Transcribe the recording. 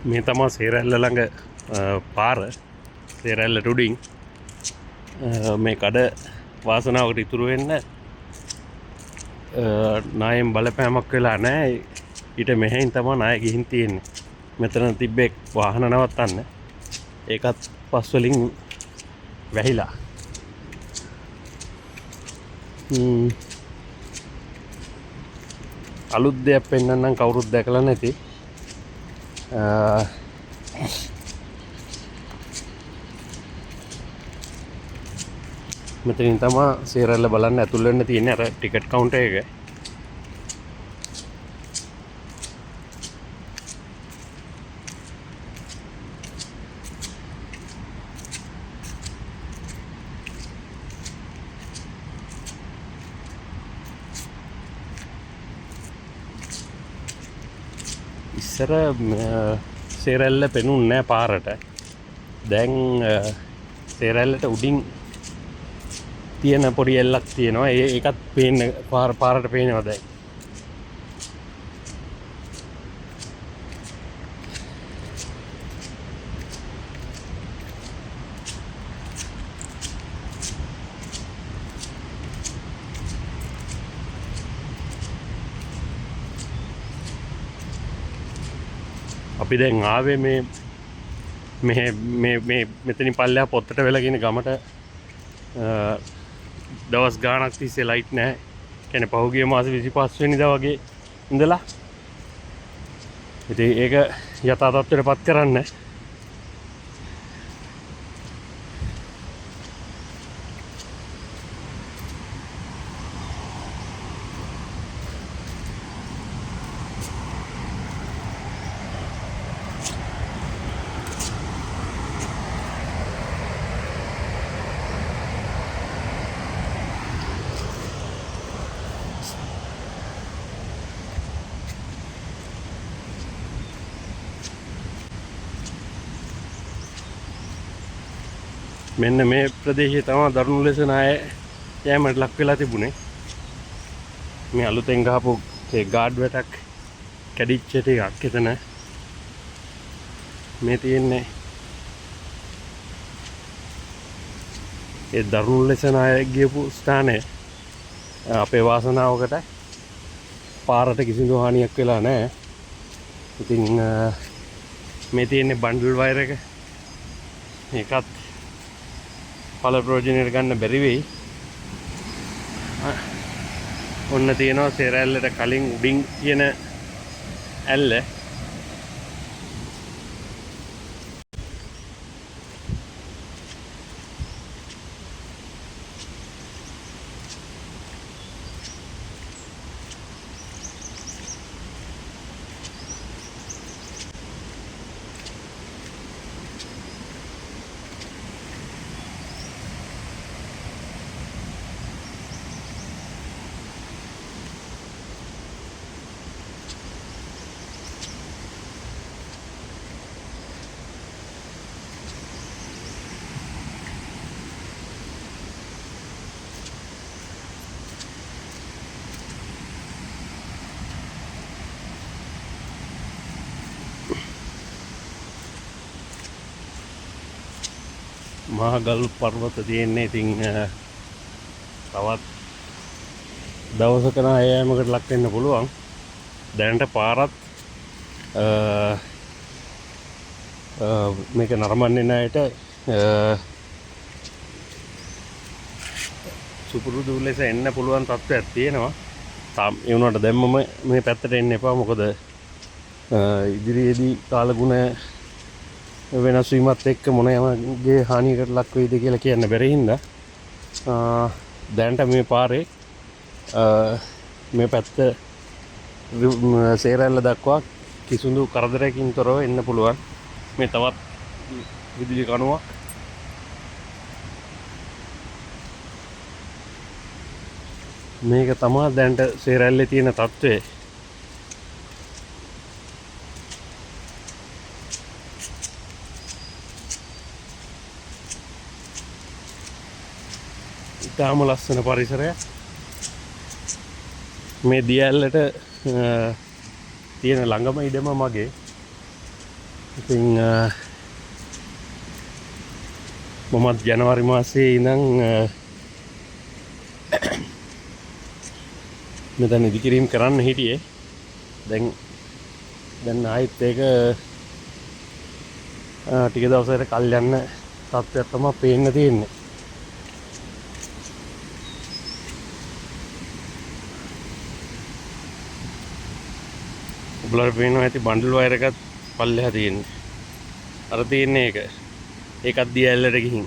මේ තමා සේරැල්ල ළඟ පාර සේරැල්ලට උඩින් මේ කඩ වාසනාවකට ඉතුරු වෙන්න නායෙන් බලපෑමක් වෙලා නැහැ. ඊට මෙහෙන් තමයි නාය ගිහින් තියෙන්නේ. මෙතන තිබ්බේ වාහන නවත්තන්න. ඒකත් පස් වලින් වැහිලා. අලුත් දෙයක් පෙන්වන්නම් කවුරුත් දැකලා නැති. මෙතනින් තමයි සේරැල්ල බලන්න ඇතුල් වෙන්න තියෙන්නේ අර ටිකට් කවුන්ටර් එක. ඉස්සර සේරැල්ල පෙනුන්නේ නැහැ පාරට. දැන් සේරැල්ලට උඩින් තියෙන පොඩි එල්ලක් තියෙනවා. ඒකත් පේන්න පාරට පේනවා දැන්. අපි දැන් ආවේ මේ මෙතනින් පල්ලෙහා පොත්තට වෙලා කියන ගමට දවස් ගාණක් තිස්සේ ලයිට් නැහැ. කියන්නේ පහුගිය මාස 25 වෙනිදා වගේ ඉඳලා. ඉතින් ඒක යථා තත්ත්වයටපත් කරන්න මෙන්න මේ ප්‍රදේශයේ තමයි දරුණු ලෙස නාය යෑමට ලක් වෙලා තිබුණේ. මේ අලුතෙන් ගහපු ඒ ගාඩ් වැටක් කැඩිච්ච ටිකක් එතන මේ තියෙන්නේ. ඒ දරුණු ලෙස නාය ගියපු ස්ථානය අපේ වාසනාවකට පාරට කිසිදු හානියක් වෙලා නැහැ. ඉතින් මේ තියෙන්නේ බන්ඩල් වයර් එක. මේකත් පළ ප්‍රයෝජනයට ගන්න බැරි වෙයි. ඔන්න තියෙනවා සේරැල්ලට කලින් උඩින් තියෙන ඇල්ල. මහගල් පර්වත තියෙන්නේ. ඉතින් තවත් දවසක නායෑමකට ලක් වෙන්න පුළුවන්. දැනට පාරත් මේක නරඹන්නේ නැයට සුපුරුදු ලෙස එන්න පුළුවන් තත්ත්වයක් තියෙනවා. ඒ වුණාට දැම්මම මේ පැත්තට එන්න එපා. මොකද ඉදිරියේදී කාලගුණ වෙනස් වීමත් එක්ක මොන යමගේ හානියකට ලක් වෙයිද කියලා කියන්න බැරි හින්දා දැනට මේ පාරේ මේ පැත්ත සේරැල්ල දක්වා කිසිදු කරදරයකින් තොරව එන්න පුළුවන්. මේ තවත් විදුලි කණුවක්. මේක තමයි දැනට සේරැල්ලේ තියෙන තත්ත්වය. ඉතාම ලස්සන පරිසරයක්. මේ දිය ඇල්ලට තියෙන ළඟම ඉඩම මගේ. ඉතින් මමත් ජනවාරි මාසයේ ඉඳන් මෙතන ඉදිකිරීම කරන්න හිටියේ. දැන් ආයෙත් ඒක ටික දවසකට කල් යන තත්ත්වයක් තමයි පේන්න තියෙන්නේ. ඔයාලට පේනවා ඇති බන්ඩල් වයර් එකත් පල්ලෙහා තියෙන්නේ. අර තියෙන්නේ ඒකත් දියැලට ගිහින්